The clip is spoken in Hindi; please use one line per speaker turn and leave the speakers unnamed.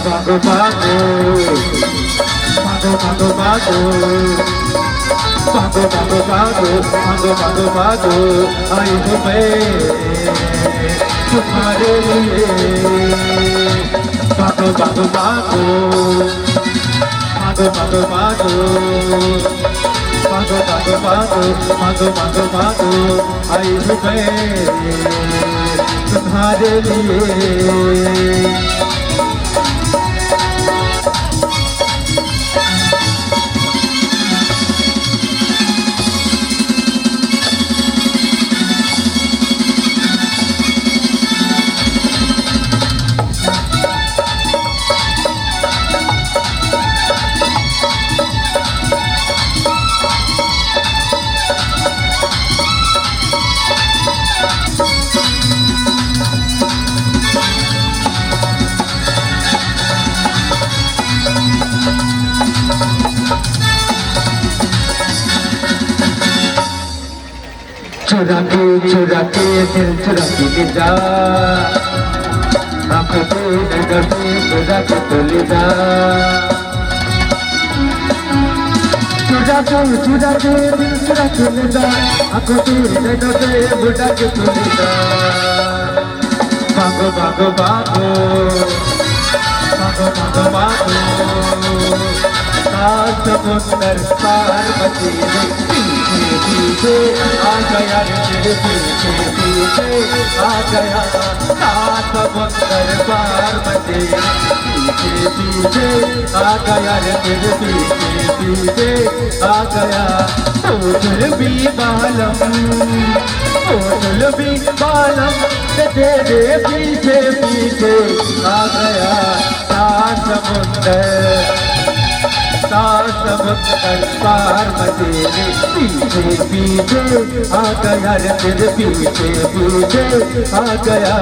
भागो भागो भागो भागो भागो भागो भागो भागो भागो भागो भागो आई हूँ मैं तुम्हारे लिए भागो भागो भागो भागो भागो भागो भागो भागो भागो भागो भागो भागो आई हूँ मैं तुम्हारे लिए चुरा के दिल चुरा के ले जा आँखों से नजर से चुरा के तो ले जा चुरा के दिल चुरा के ले जा आँखों से नजर से चुरा के तो ले जा भागो भागो भागो भागो भागो भागो समुंदर पार बचे पीछे आ गया तेरे पीछे आ गया समुंदर पार बचे पीछे आ गया तेरे पीछे आ गया ओझल भी बालम तेरे पीछे आ गया समुंदर पार बचे पीछे आ गया तेरे पीछे आ गया।